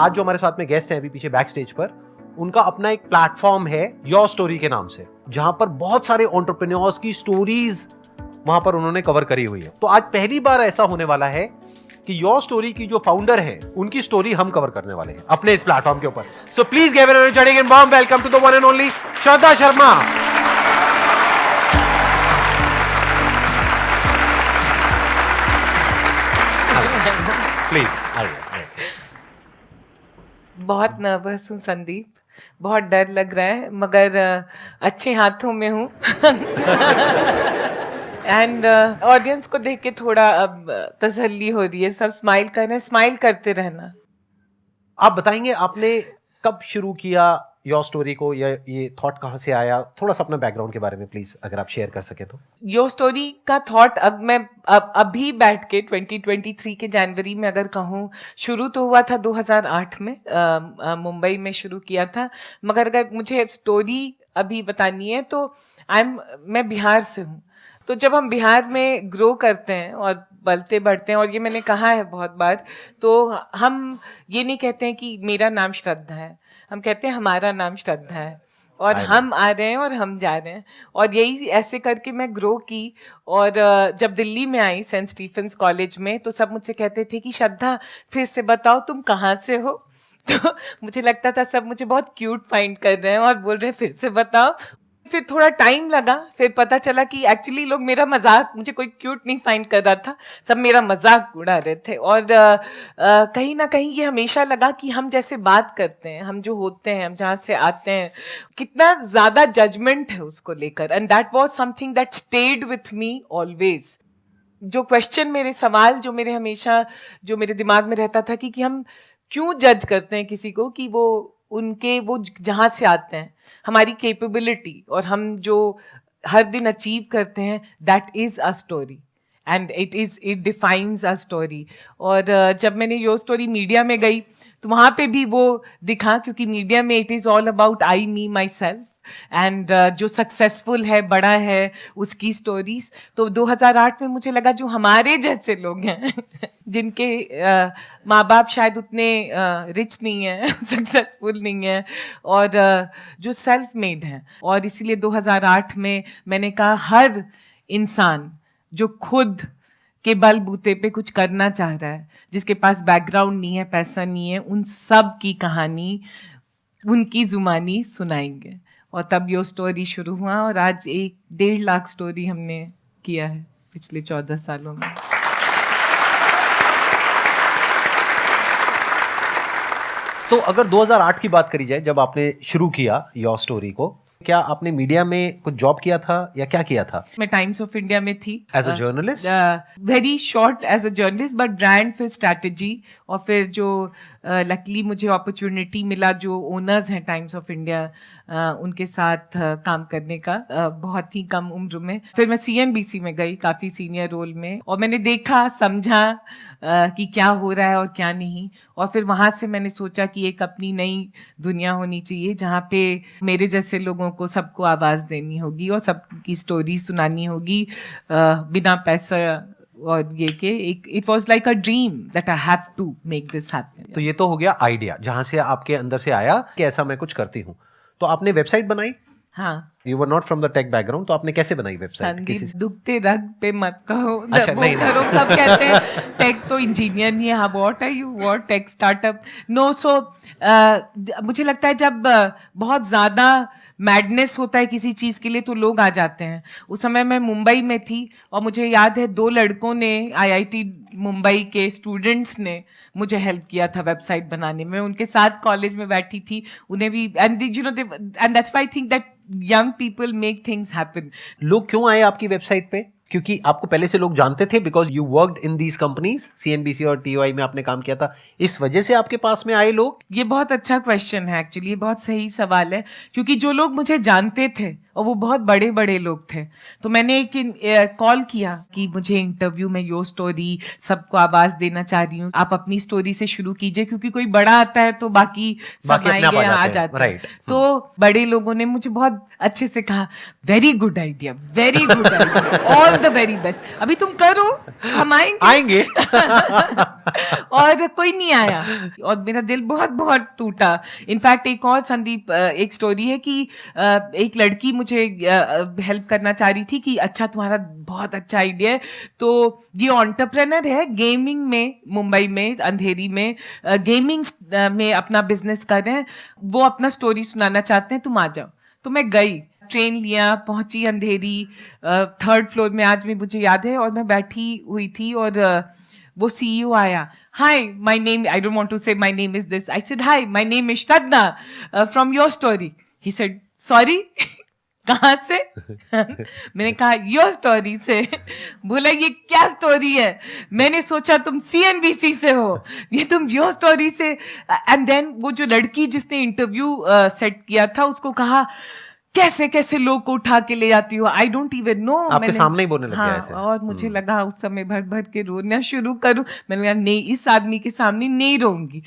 आज जो हमारे साथ में गेस्ट हैं अभी पीछे बैक स्टेज पर, उनका अपना एक प्लेटफॉर्म है योर स्टोरी के नाम से, जहां पर बहुत सारे एंटरप्रेन्योर्स की स्टोरीज वहां पर उन्होंने कवर करी हुई है। तो आज पहली बार ऐसा होने वाला है कि योर स्टोरी की जो फाउंडर है उनकी स्टोरी हम कवर करने वाले हैं अपने इस प्लेटफॉर्म के ऊपर। So please give a energetic and warm welcome to the one and only Shraddha Sharma. Please आइए। बहुत नर्वस हूँ संदीप, बहुत डर लग रहा है, मगर अच्छे हाथों में हूँ। एंड ऑडियंस को देख के थोड़ा अब तसल्ली हो रही है। सब स्माइल कर रहे हैं, स्माइल करते रहना। आप बताएंगे आपने कब शुरू किया योर स्टोरी को, या ये थॉट कहाँ से आया? थोड़ा सा अपना बैकग्राउंड के बारे में प्लीज अगर आप शेयर कर सके तो। योर स्टोरी का थॉट अब मैं अभी बैठ के 2023 के जनवरी में अगर कहूँ, शुरू तो हुआ था 2008 में, मुंबई में शुरू किया था। मगर अगर मुझे स्टोरी अभी बतानी है तो मैं बिहार से हूँ। तो जब हम बिहार में ग्रो करते हैं और बढ़ते बढ़ते हैं, और ये मैंने कहा है बहुत बार, तो हम ये नहीं कहते हैं कि मेरा नाम श्रद्धा है, हम कहते हैं हमारा नाम श्रद्धा है, और हम आ रहे हैं और हम जा रहे हैं। और यही ऐसे करके मैं ग्रो की। और जब दिल्ली में आई सेंट स्टीफेंस कॉलेज में, तो सब मुझसे कहते थे कि श्रद्धा फिर से बताओ तुम कहाँ से हो। तो मुझे लगता था सब मुझे बहुत क्यूट फाइंड कर रहे हैं और बोल रहे हैं फिर से बताओ। फिर थोड़ा टाइम लगा, फिर पता चला कि एक्चुअली लोग मेरा मजाक, मुझे कोई क्यूट नहीं फाइंड कर रहा था, सब मेरा मजाक उड़ा रहे थे। और कहीं ना कहीं ये हमेशा लगा कि हम जैसे बात करते हैं, हम जो होते हैं, हम जहाँ से आते हैं, कितना ज़्यादा जजमेंट है उसको लेकर। And that was something that stayed with me always. जो क्वेश्चन, मेरे सवाल जो मेरे हमेशा जो मेरे दिमाग में रहता था कि हम क्यों जज करते हैं किसी को, कि वो जहाँ से आते हैं, हमारी कैपेबिलिटी और हम जो हर दिन अचीव करते हैं, that is a story and it defines a story. और जब मैंने योर स्टोरी मीडिया में गई तो वहाँ पे भी वो दिखा, क्योंकि मीडिया में it is all about I, me, my self, and जो सक्सेसफुल है, बड़ा है, उसकी स्टोरीज। तो 2008 में मुझे लगा जो हमारे जैसे लोग हैं जिनके माँ बाप शायद उतने रिच नहीं हैं, सक्सेसफुल नहीं हैं, और जो सेल्फ मेड हैं, और इसीलिए 2008 में मैंने कहा हर इंसान जो खुद के बलबूते पे कुछ करना चाह रहा है, जिसके पास बैकग्राउंड नहीं है, पैसा नहीं है, उन सब की कहानी, उनकी जुबानी सुनाएंगे। और तब यो स्टोरी शुरू हुआ, और आज 1.5 लाख स्टोरी हमने किया है पिछले 14 सालों में। तो अगर 2008 की बात करी जाए, जब आपने शुरू किया योर स्टोरी को, क्या आपने मीडिया में कुछ जॉब किया था या क्या किया था? मैं टाइम्स ऑफ इंडिया में थी as a journalist, very short as a journalist, but brand, फिर स्ट्रैटेजी, और फिर जो लकीली मुझे अपॉर्चुनिटी मिला जो ओनर्स हैं टाइम्स ऑफ इंडिया, उनके साथ काम करने का बहुत ही कम उम्र में। फिर मैं CNBC में गई काफ़ी सीनियर रोल में, और मैंने देखा, समझा कि क्या हो रहा है और क्या नहीं। और फिर वहाँ से मैंने सोचा कि एक अपनी नई दुनिया होनी चाहिए जहाँ पे मेरे जैसे लोगों को सबको आवाज़ देनी होगी और सबकी स्टोरी सुनानी होगी बिना पैसा और ये के। It was like a dream that I have to make this happen. तो ये तो हो गया आइडिया जहां से आपके अंदर से आया कि ऐसा मैं कुछ करती हूँ। तो आपने वेबसाइट बनाई? हाँ। You were not from the tech background, तो आपने कैसे बनाई वेबसाइट? संदीप, दुखते रग पे मत कहो। अच्छा, नहीं, करो, सब कहते हैं टेक तो इंजीनियर नहीं है। हाँ, what are you, what tech startup? No. So मुझे लगता है जब बहुत ज़्यादा मैडनेस होता है किसी चीज़ के लिए तो लोग आ जाते हैं। उस समय मैं मुंबई में थी, और मुझे याद है 2 लड़कों ने, IIT मुंबई के स्टूडेंट्स ने मुझे हेल्प किया था वेबसाइट बनाने में। उनके साथ कॉलेज में बैठी थी, उन्हें भी, and you know, and that's why I think that young people make things happen. लोग क्यों आए आपकी वेबसाइट पे? क्योंकि आपको पहले से लोग जानते थे, because you worked in these companies, CNBC और TOI में आपने काम किया था, इस वजह से आपके पास में आए लोग? ये बहुत अच्छा क्वेश्चन है एक्चुअली, ये बहुत सही सवाल है, क्योंकि जो लोग मुझे जानते थे और वो बहुत बड़े बड़े लोग थे, तो मैंने एक कॉल किया कि मुझे इंटरव्यू में योर स्टोरी, सबको आवाज देना चाह रही हूँ, आप अपनी स्टोरी से शुरू कीजिए, क्योंकि कोई बड़ा आता है तो बाकी सब आएंगे, आ जाते हैं। तो बड़े लोगों ने मुझे बहुत अच्छे से कहा, very good idea, very good idea, all the very best. अभी तुम करो, हम आएंगे। और कोई नहीं आया और मेरा दिल बहुत बहुत टूटा। इनफैक्ट एक और संदीप एक स्टोरी है कि एक लड़की मुझे हेल्प करना चाह रही थी कि अच्छा तुम्हारा बहुत अच्छा आइडिया है, तो ये एंटरप्रेन्योर है गेमिंग में, मुंबई में अंधेरी में गेमिंग में अपना बिजनेस कर रहे हैं, वो अपना स्टोरी सुनाना चाहते हैं, तुम आ जाओ। तो मैं गई, ट्रेन लिया, पहुंची अंधेरी, 3rd फ्लोर में, आज भी मुझे याद है, और मैं बैठी हुई थी और वो सीईओ आया। Hi my name, I don't want to say my name is this, I said hi my name is Shraddha from Your Story. He said sorry कहाँ से? मैंने कहा योर स्टोरी से। बोला ये क्या स्टोरी है? मैंने सोचा तुम CNBC से हो, ये तुम योर स्टोरी से। एंड देन वो जो लड़की जिसने इंटरव्यू सेट किया था उसको कहा कैसे कैसे लोग को उठा के ले जाती हो, आई डोंट इवन नो। आपके सामने ही बोलने लग गया ऐसे। और मुझे लगा उस समय भर भर के रोना शुरू करूं। मैंने कहा नहीं, इस आदमी के सामने नहीं रोऊंगी,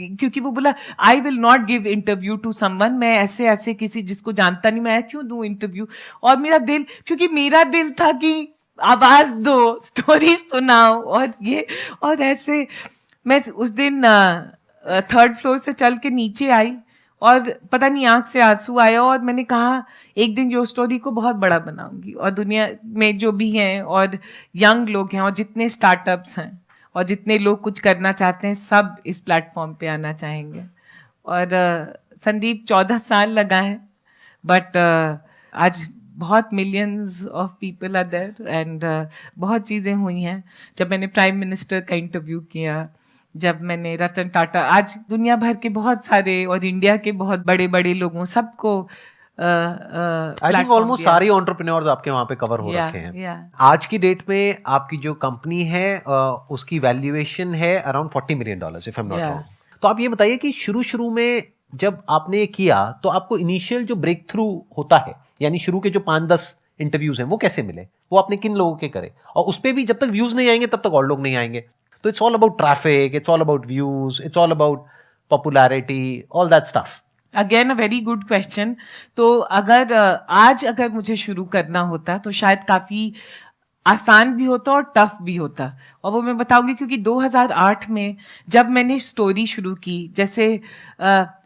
क्योंकि वो बोला I will not give interview to someone, मैं ऐसे ऐसे किसी जिसको जानता नहीं मैं क्यों दूं इंटरव्यू। और मेरा दिल, क्योंकि मेरा दिल था कि आवाज दो, स्टोरी सुनाओ, और ये और ऐसे। मैं उस दिन 3rd फ्लोर से चल के नीचे आई और पता नहीं आंख से आंसू आया, और मैंने कहा एक दिन यो स्टोरी को बहुत बड़ा बनाऊंगी, और दुनिया में जो भी हैं और यंग लोग हैं और जितने स्टार्टअप्स हैं और जितने लोग कुछ करना चाहते हैं सब इस प्लेटफॉर्म पे आना चाहेंगे। और संदीप 14 साल लगा है, बट आज बहुत millions of people are there, and बहुत चीज़ें हुई हैं। जब मैंने प्राइम मिनिस्टर का इंटरव्यू किया, जब मैंने रतन टाटा, आज दुनिया भर के बहुत सारे और इंडिया के बहुत बड़े बड़े लोगों सबको आई थिंक ऑलमोस्ट सारे एंटरप्रेन्योर्स आपके वहां पे कवर हो रखे हैं। आज की डेट में आपकी जो कंपनी है उसकी वैल्यूएशन है around $40 million if I am not wrong. तो आप ये बताइए कि शुरू में जब आपने ये किया तो आपको इनिशियल जो ब्रेक थ्रू होता है, यानी शुरू के जो 5-10 इंटरव्यूज हैं वो कैसे मिले, वो आपने किन लोगों के करे, और उस पे भी जब तक व्यूज नहीं आएंगे तब तक और लोग नहीं आएंगे। तो it's all about traffic, it's all about views, it's all about popularity, all that stuff. Again a very good question. तो अगर मुझे शुरू करना होता तो शायद काफी आसान भी होता और टफ भी होता, और वो मैं बताऊंगी क्योंकि 2008 में जब मैंने स्टोरी शुरू की, जैसे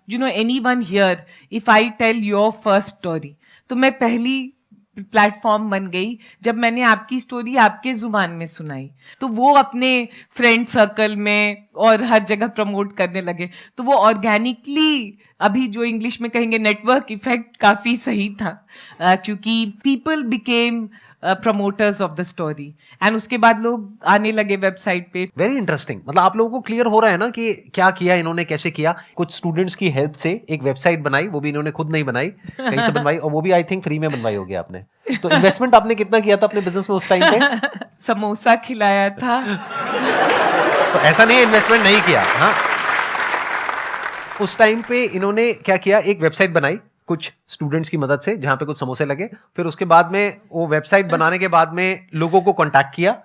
you know anyone here if I tell your first story, तो मैं पहली प्लेटफॉर्म बन गई जब मैंने आपकी स्टोरी आपके जुबान में सुनाई, तो वो अपने फ्रेंड सर्कल में और हर जगह प्रमोट करने लगे। तो वो ऑर्गेनिकली, अभी जो इंग्लिश में कहेंगे नेटवर्क इफेक्ट, काफी सही था, क्योंकि people became promoters of the story, and उसके बाद लोग आने लगे वेबसाइट पे। Very interesting. मतलब आप लोगों को क्लियर हो रहा है ना कि क्या किया इन्होंने, कैसे किया। कुछ स्टूडेंट्स की हेल्प से एक वेबसाइट बनाई, वो भी इन्होंने खुद नहीं बनाई, कहीं से बनवाई, और वो भी आई थिंक फ्री में बनवाई होगी आपने। तो इन्वेस्टमेंट आपने कितना किया था अपने बिजनेस में उस टाइम पे? समोसा खिलाया था। तो ऐसा नहीं है इन्वेस्टमेंट नहीं किया। हाँ, उस टाइम पे इन्होंने क्या किया, एक वेबसाइट बनाई कुछ स्टूडेंट्स की मदद से, जहां पे कुछ समोसे लगे। फिर उसके बाद में वो वेबसाइट बनाने के बाद में लोगों को कांटेक्ट किया,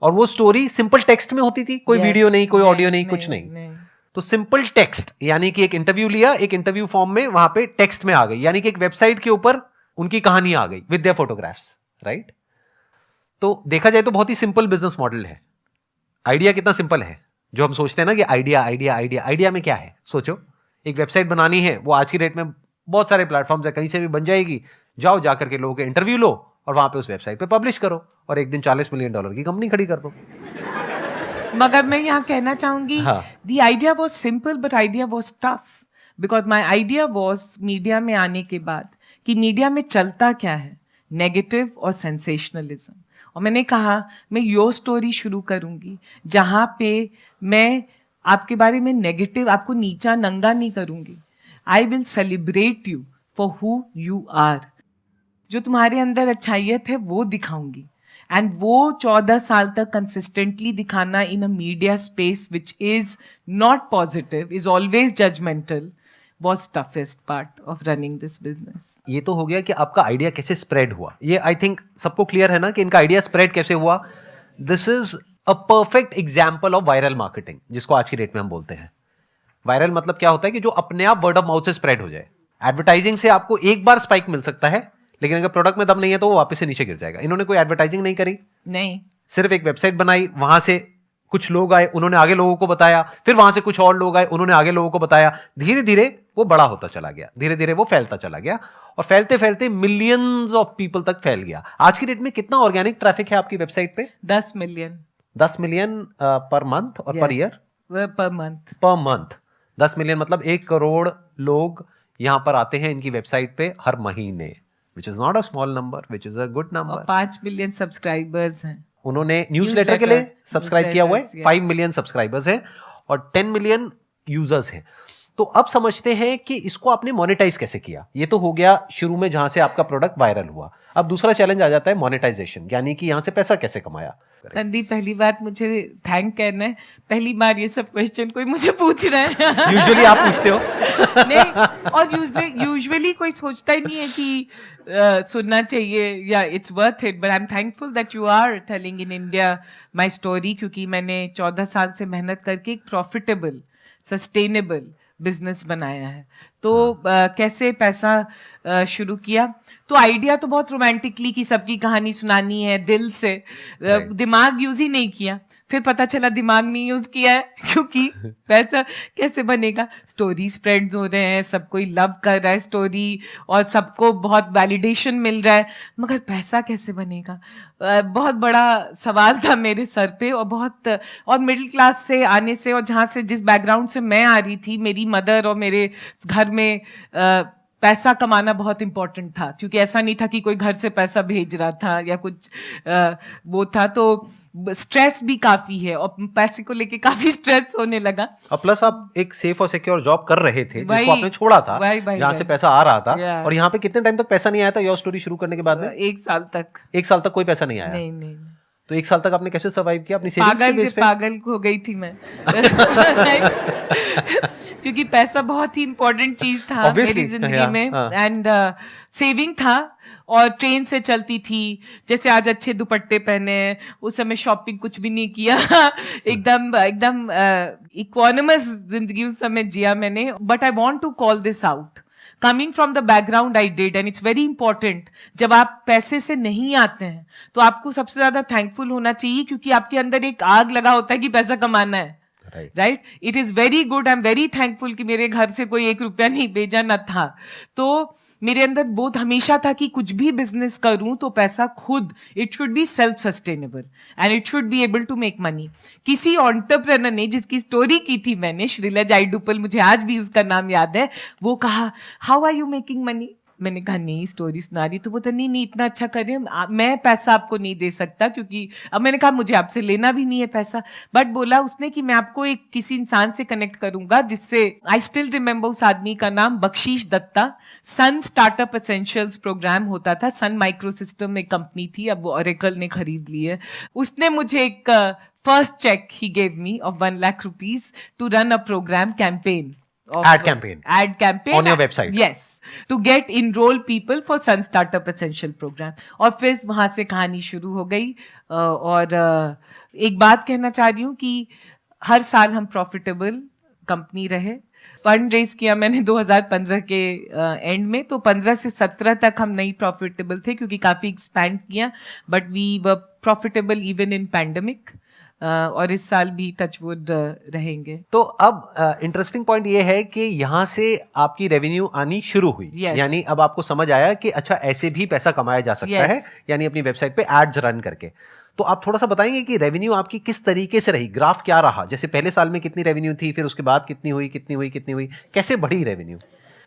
और वो स्टोरी सिंपल टेक्स्ट में होती थी, कोई वीडियो नहीं, कोई ऑडियो नहीं, कुछ नहीं। तो सिंपल टेक्स्ट, यानी कि एक इंटरव्यू लिया, एक इंटरव्यू फॉर्म में वहां पे टेक्स्ट में आ गई, यानी कि एक वेबसाइट के ऊपर उनकी कहानी आ गई विद देयर फोटोग्राफ्स, राइट। तो देखा जाए तो बहुत ही सिंपल बिजनेस मॉडल है। आइडिया कितना सिंपल है, जो हम सोचते हैं ना कि आइडिया में क्या है। सोचो, एक वेबसाइट बनानी है, वो आज की डेट में बहुत सारे प्लेटफॉर्म्स है, कहीं से भी बन जाएगी। जाओ, जाकर के लोगों के इंटरव्यू लो और वहां पे उस वेबसाइट पे पब्लिश करो, और एक दिन $40 million की कंपनी खड़ी कर दो। मगर मैं यहाँ कहना चाहूंगी, the idea was simple but idea was tough, because my idea was media में आने के बाद कि मीडिया में चलता क्या है, नेगेटिव और सेंसेशनलिज्म। और मैंने कहा मैं योर स्टोरी शुरू करूंगी जहाँ पे मैं आपके बारे में नेगेटिव, आपको नीचा नंगा नहीं करूंगी। I will celebrate you for who you are. जो तुम्हारे अंदर अच्छाइयत है वो दिखाऊंगी, एंड वो 14 साल तक कंसिस्टेंटली दिखाना in a media space which is not positive, is always judgemental, was toughest part of running this business. ये तो हो गया कि आपका आइडिया कैसे स्प्रेड हुआ। ये आई थिंक सबको क्लियर है ना कि इनका आइडिया स्प्रेड कैसे हुआ। This is a perfect example of viral marketing, जिसको आज की डेट में हम बोलते हैं। वायरल मतलब क्या होता है कि जो अपने आप वर्ड ऑफ माउथ से स्प्रेड हो जाए। एडवर्टाइजिंग से आपको एक बार स्पाइक मिल सकता है, लेकिन अगर प्रोडक्ट में दम नहीं है तो वो वापस से नीचे गिर जाएगा। इन्होंने कोई एडवर्टाइजिंग नहीं करी, नहीं, सिर्फ एक वेबसाइट बनाई, वहां से कुछ लोग आए, उन्होंने आगे लोगों को बताया, फिर वहां से कुछ और लोग आए, उन्होंने आगे लोगों को बताया, धीरे धीरे वो बड़ा होता चला गया, धीरे धीरे वो फैलता चला गया और फैलते फैलते मिलियंस ऑफ पीपल तक फैल गया। आज की डेट में कितना ऑर्गेनिक ट्रैफिक है आपकी वेबसाइट पे? 10 मिलियन 10 मिलियन पर मंथ और per year? Per month. Per month 10 million मतलब 1 करोड़ लोग यहां पर आते हैं इनकी वेबसाइट पे हर महीने, विच is not a small number, which is a good number. 5 million subscribers हैं। उन्होंने न्यूज़लेटर के लिए सब्सक्राइब किया हुआ है, newsletters, 5 मिलियन सब्सक्राइबर्स हैं और 10 मिलियन यूजर्स हैं। तो अब समझते हैं कि इसको आपने मोनेटाइज कैसे किया। ये तो हो गया शुरू में जहां से आपका प्रोडक्ट वायरल हुआ। अब दूसरा चैलेंज आ जाता है मोनेटाइजेशन, यानी कि यहां से पैसा कैसे कमाया। संदीप, पहली बात मुझे थैंक कहना है, पहली बार ये सब क्वेश्चन कोई मुझे पूछ रहा है। यूजुअली आप पूछते हो। नहीं, और यूजुअली कोई सोचता ही नहीं है कि सुनना चाहिए या it's worth it, but I am thankful that you are telling in India my story, क्योंकि मैंने 14 साल से मेहनत करके एक प्रॉफिटेबल सस्टेनेबल बिजनेस बनाया है। तो कैसे पैसा शुरू किया, तो आइडिया तो बहुत रोमांटिकली कि सबकी कहानी सुनानी है दिल से, दिमाग यूज ही नहीं किया। फिर पता चला दिमाग नहीं यूज किया है, क्योंकि पैसा कैसे बनेगा। स्टोरी स्प्रेड्स हो रहे हैं, सब कोई लव कर रहा है स्टोरी और सबको बहुत वैलिडेशन मिल रहा है, मगर पैसा कैसे बनेगा, बहुत बड़ा सवाल था मेरे सर पे। और मिडिल क्लास से आने से, और जहाँ से जिस बैकग्राउंड से मैं आ रही थी, मेरी मदर और मेरे घर में पैसा कमाना बहुत इंपॉर्टेंट था, क्योंकि ऐसा नहीं था कि कोई घर से पैसा भेज रहा था या कुछ वो था। तो स्ट्रेस भी काफी है और पैसे को लेके काफी स्ट्रेस होने लगा। और प्लस आप एक सेफ और सिक्योर जॉब कर रहे थे जिसको आपने छोड़ा था, जहाँ से पैसा आ रहा था। और यहाँ पे कितने टाइम तक पैसा नहीं आया था योर स्टोरी शुरू करने के बाद में? 1 साल तक। 1 साल तक कोई पैसा नहीं आया? नहीं। तो 1 साल तक आपने कैसे सर्वाइव किया अपनी सेविंग्स के बेस पे? पागल हो गई थी मैं। क्योंकि पैसा बहुत ही इंपॉर्टेंट चीज था मेरी जिंदगी में, एंड सेविंग था और ट्रेन से चलती थी। जैसे आज अच्छे दुपट्टे पहने, उस समय शॉपिंग कुछ भी नहीं किया। एकदम इकोनॉमस जिंदगी उस समय जिया मैंने। But I want to call this out, coming from the background I did, and it's very important. जब आप पैसे से नहीं आते हैं तो आपको सबसे ज्यादा थैंकफुल होना चाहिए, क्योंकि आपके अंदर एक आग लगा होता है कि पैसा कमाना है। Right, it is very good, I am very thankful कि मेरे घर से कोई 1 रुपया नहीं भेजा न था। तो मेरे अंदर बोध हमेशा था कि कुछ भी बिजनेस करूं तो पैसा खुद, it should be self sustainable and it should be able to make money. किसी एंटरप्रेन्योर ने, जिसकी स्टोरी की थी मैंने, श्रीला जाइडुपल, मुझे आज भी उसका नाम याद है, वो कहा how are you making money. मैंने कहा नहीं, स्टोरी सुना रही। तो बोलता नहीं इतना अच्छा कर रहे हैं, मैं पैसा आपको नहीं दे सकता, क्योंकि अब मैंने कहा मुझे आपसे लेना भी नहीं है पैसा। बट बोला उसने कि मैं आपको एक किसी इंसान से कनेक्ट करूंगा जिससे, आई स्टिल रिमेंबर उस आदमी का नाम, बख्शीश दत्ता। सन स्टार्टअप एसेंशियल्स प्रोग्राम होता था, सन माइक्रो सिस्टम एक कंपनी थी, अब वो ओरेकल ने खरीद ली है। उसने मुझे एक फर्स्ट चेक ही gave me of 1 lakh rupees to run a program campaign, ad campaign on your website. Yes, to get enroll people for Sun Startup Essential program. और फिर वहां से कहानी शुरू हो गई। और एक बात कहना चाह रही हूँ कि हर साल हम प्रॉफिटेबल कंपनी रहे। फंड रेज किया मैंने 2015 के एंड में, तो 15 से 17 तक हम नहीं प्रॉफिटेबल थे, क्योंकि काफी एक्सपैंड किया, but we were profitable even in pandemic. और इस साल भी टचवुड रहेंगे। तो अब इंटरेस्टिंग पॉइंट ये है कि यहाँ से आपकी रेवेन्यू आनी शुरू हुई। Yes. यानी अब आपको समझ आया कि अच्छा ऐसे भी पैसा कमाया जा सकता Yes. है, यानी अपनी वेबसाइट पे एड्स रन करके। तो आप थोड़ा सा बताएंगे कि रेवेन्यू आपकी किस तरीके से रही, ग्राफ क्या रहा, जैसे पहले साल में कितनी रेवेन्यू थी, फिर उसके बाद कितनी हुई, कैसे बढ़ी रेवेन्यू?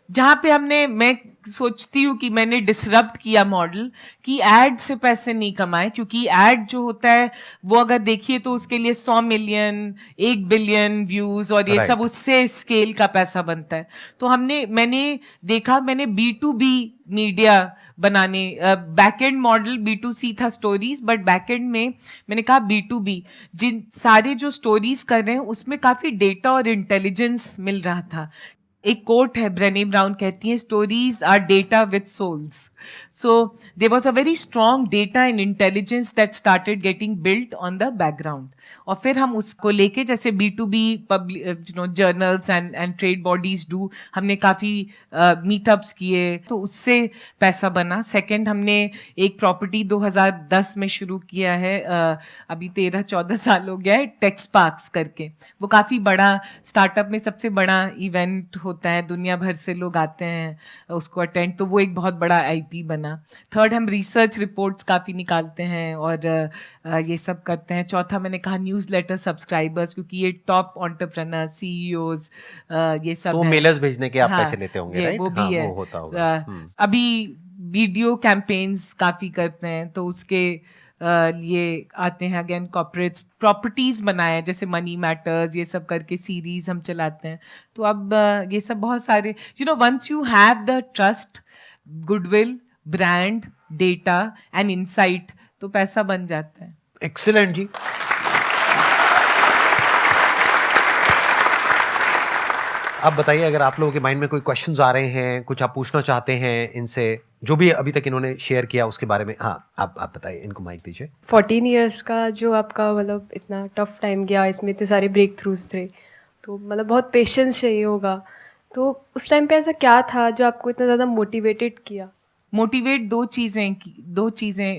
जहाँ पे मैं सोचती हूँ कि मैंने डिसरप्ट किया मॉडल, कि एड से पैसे नहीं कमाए, क्योंकि एड जो होता है वो अगर देखिए तो उसके लिए 100 मिलियन 1 बिलियन व्यूज और ये सब उससे स्केल का पैसा बनता है। तो मैंने देखा, मैंने B2B मीडिया बनाने, बैकएंड मॉडल B2C था स्टोरीज, बट बैकएंड में मैंने कहा B2B, जिन सारे जो स्टोरीज कर रहे हैं उसमें काफी डेटा और इंटेलिजेंस मिल रहा था। एक कोट है, ब्रेने ब्राउन कहती है, stories are data with souls. So there was a very strong data and intelligence that started getting built on the background. और फिर हम उसको लेके जैसे B2B journals and trade bodies do, हमने काफ़ी मीटअप्स किए तो उससे पैसा बना. सेकंड, हमने एक प्रॉपर्टी 2010 में शुरू किया है, अभी 13-14 साल हो गया है, टेक्स पार्क्स करके. वो काफ़ी बड़ा स्टार्टअप में सबसे बड़ा इवेंट होता है, दुनिया भर से लोग आते हैं उसको अटेंड, तो वो एक बहुत बड़ा आईपी बना. थर्ड, हम रिसर्च रिपोर्ट्स काफ़ी निकालते हैं और ये सब करते हैं. चौथा, मैंने कहा न्यूज़लेटर सब्सक्राइबर्स, क्योंकि ये टॉप एंटरप्रेन्योर सीईओज ये सब तो हैं. मेलर्स भेजने के आप हाँ, पैसे लेते होंगे, ये राइट? वो भी हाँ, है. वो होता होगा. अभी वीडियो कैंपेन्स काफ़ी करते हैं तो उसके लिए आते हैं अगेन कॉर्पोरेट्स. प्रॉपर्टीज बनाए जैसे मनी मैटर्स, ये सब करके सीरीज हम चलाते हैं. तो अब ये सब बहुत सारे once you have the trust, goodwill, brand, data and insight, तो पैसा बन जाता है. एक्सीलेंट जी. अब बताइए, अगर आप लोगों के माइंड में कोई क्वेश्चंस आ रहे हैं, कुछ आप पूछना चाहते हैं इनसे, जो भी अभी तक इन्होंने शेयर किया उसके बारे में. हाँ, आप बताइए, इनको माइक दीजिए. 14 इयर्स का जो आपका मतलब इतना टफ टाइम गया, इसमें इतने सारे ब्रेक थ्रूज थे, तो मतलब बहुत पेशेंस चाहिए होगा. तो उस टाइम पे ऐसा क्या था जो आपको इतना ज़्यादा मोटिवेटेड किया? मोटिवेट दो चीज़ें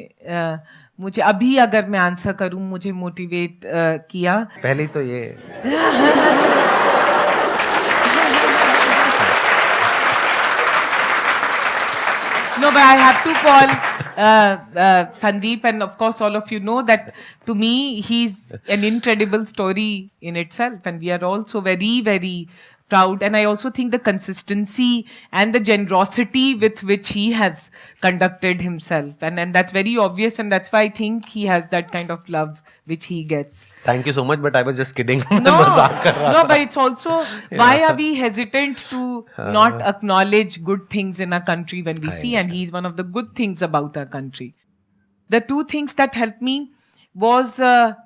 मुझे अभी अगर मैं आंसर करूं, मुझे मोटिवेट किया. पहले तो ये No, but I have to call Sandeep, and of course all of you know that to me he's an incredible story in itself, and we are also very, very proud. And I also think the consistency and the generosity with which he has conducted himself, and that's very obvious, and that's why I think he has that kind of love which he gets. Thank you so much, but I was just kidding. No, मजाक कर रहा no, था. but it's also why are we hesitant to not acknowledge good things in our country when we I see, and he's one of the good things about our country. The two things that helped me was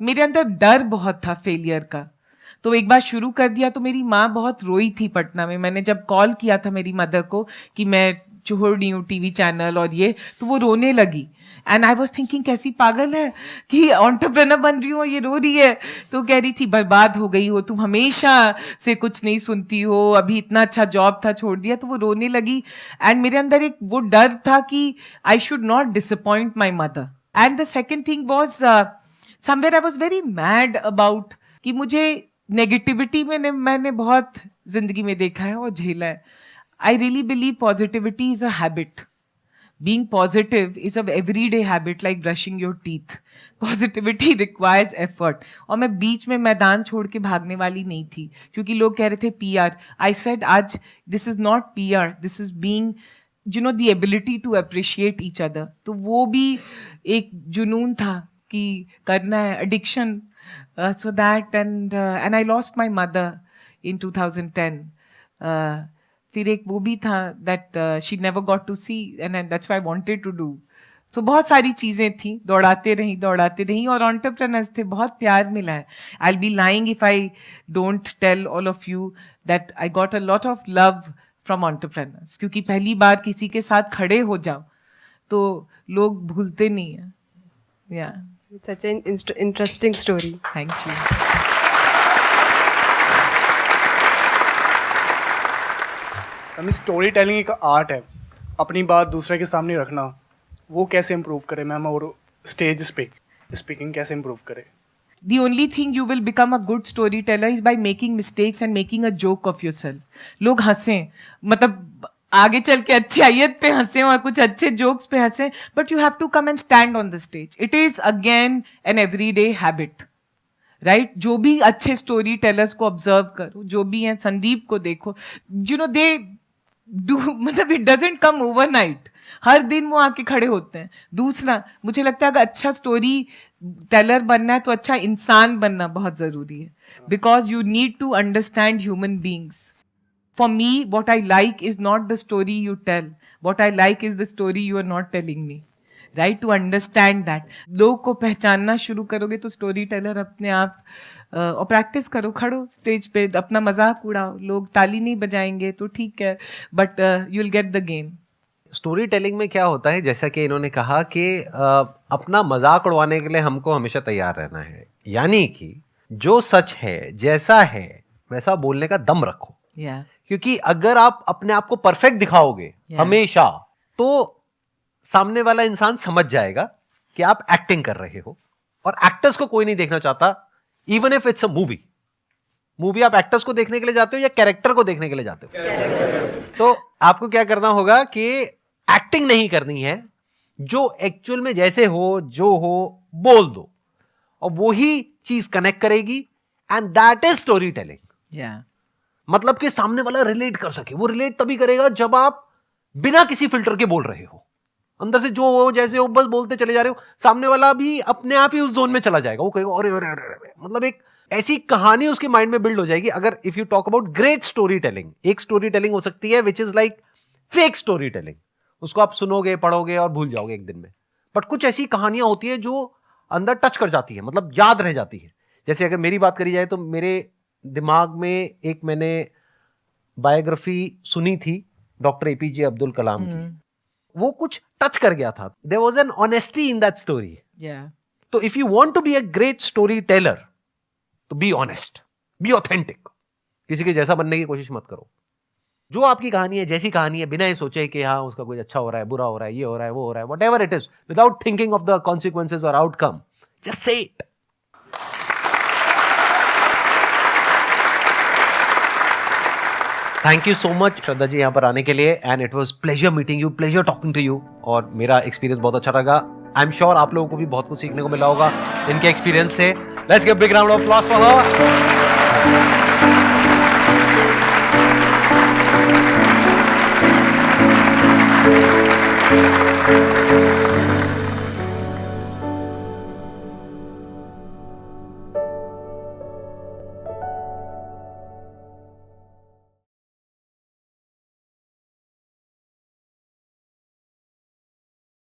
मेरे अंदर डर बहुत था failure का. तो एक बार शुरू कर दिया तो मेरी माँ बहुत रोई थी पटना में. मैंने जब कॉल किया था मेरी मदर को कि मैं छोड़ रही हूँ टीवी चैनल और ये, तो वो रोने लगी. एंड आई वॉज थिंकिंग कैसी पागल है कि एंटरप्रेन्योर बन रही हूँ और ये रो रही है. तो कह रही थी बर्बाद हो गई हो तुम, हमेशा से कुछ नहीं सुनती हो, अभी इतना अच्छा जॉब था छोड़ दिया. तो वो रोने लगी. एंड मेरे अंदर एक वो डर था कि I should not disappoint my mother. And the second thing was somewhere I was very mad about कि मुझे नेगेटिविटी में मैंने बहुत जिंदगी में देखा है और झेला है. I really believe positivity is a habit. Being positive is an everyday habit like brushing your teeth. Positivity requires effort. और मैं बीच में मैदान छोड़ के भागने वाली नहीं थी क्योंकि लोग कह रहे थे PR. I said आज this is not PR. This is being the ability to appreciate each other. तो वो भी एक जुनून था कि करना है, addiction. So that and I lost my mother in 2010. फिर एक वो भी था that she never got to see and that's why I wanted to do. So बहुत सारी चीज़ें थी, दौड़ाते रही और entrepreneurs थे, बहुत प्यार मिला है. I'll be lying if I don't tell all of you that I got a lot of love from entrepreneurs. क्योंकि पहली बार किसी के साथ खड़े हो जाओ तो लोग भूलते नहीं हैं. Yeah. It's such an interesting story. Thank you. हमें स्टोरी टेलिंग एक आर्ट है, अपनी बात दूसरे के सामने रखना, वो कैसे इम्प्रूव करें मैम, और स्टेज स्पीकिंग कैसे इम्प्रूव करें? The only thing you will become a good storyteller is by making mistakes and making a joke of yourself. लोग हंसें, मतलब आगे चल के अच्छाइयत पे हंसें और कुछ अच्छे जोक्स पे हंसें, but you have to come and stand on the stage. It is again an everyday habit. Right जो भी अच्छे स्टोरी टेलर्स को ऑब्जर्व करो, जो भी हैं, संदीप को देखो, दे डू, मतलब इट डजंट कम ओवरनाइट. हर दिन वो आके खड़े होते हैं. दूसरा, मुझे लगता है अगर अच्छा स्टोरी टेलर बनना है तो अच्छा इंसान बनना बहुत जरूरी है, because you need to understand human beings. For me what I like is not the story you tell, what I like is the story you are not telling me. Right, to understand that. लोग को पहचानना शुरू करोगे तो story teller अपने आप. और practice करो, खड़ो स्टेज पे, अपना मजाक उड़ाओ, लोग ताली नहीं बजाएंगे तो ठीक है, but you will get the game. Story telling में क्या होता है, जैसा कि इन्होंने कहा कि अपना मजाक उड़वाने के लिए हमको हमेशा तैयार रहना है, यानी कि जो सच है जैसा है वैसा बोलने का दम रखो। Yeah. क्योंकि अगर आप अपने आप को परफेक्ट दिखाओगे हमेशा, तो सामने वाला इंसान समझ जाएगा कि आप एक्टिंग कर रहे हो, और एक्टर्स को कोई नहीं देखना चाहता, even if it's a movie आप एक्टर्स को देखने के लिए जाते हो या कैरेक्टर को देखने के लिए जाते हो? तो आपको क्या करना होगा कि एक्टिंग नहीं करनी है, जो एक्चुअल में जैसे हो जो हो बोल दो, और वही चीज कनेक्ट करेगी, and that is story telling. मतलब कि सामने वाला रिलेट कर सके। वो रिलेट तभी करेगा जब आप बिना किसी फिल्टर के बोल रहे हो, अंदर से जो हो जैसे हो बस बोलते चले जा रहे हो, सामने वाला भी अपने आप ही उस जोन में चला जाएगा। वो कहेगा अरे अरे अरे अरे, मतलब एक ऐसी कहानी उसके माइंड में बिल्ड हो जाएगी। अगर if you talk about great story telling, एक स्टोरी टेलिंग हो सकती है which is like fake story telling, उसको आप सुनोगे पढ़ोगे और भूल जाओगे एक दिन में। बट कुछ ऐसी कहानियां होती है जो अंदर टच कर जाती है, मतलब याद रह जाती है। जैसे अगर मेरी बात करी जाए तो मेरे दिमाग में एक मैंने बायोग्राफी सुनी थी डॉक्टर एपीजे अब्दुल कलाम की, वो कुछ टच कर गया था। There was an honesty in that story. तो if you want to be a great storyteller, तो बी ऑनेस्ट, बी ऑथेंटिक। किसी के जैसा बनने की कोशिश मत करो। जो आपकी कहानी है, जैसी कहानी है, बिना ये सोचे कि हाँ उसका कुछ अच्छा हो रहा है, बुरा हो रहा है, ये हो रहा है, वो हो रहा है, whatever it is, without thinking of the consequences और outcome, just say it. Thank you so much Shraddha ji यहाँ पर आने के लिए, and it was pleasure meeting you, pleasure talking to you, और मेरा एक्सपीरियंस बहुत अच्छा लगा। आई एम श्योर आप लोगों को भी बहुत कुछ सीखने को मिला होगा इनके एक्सपीरियंस से। Let's give big round of applause for her.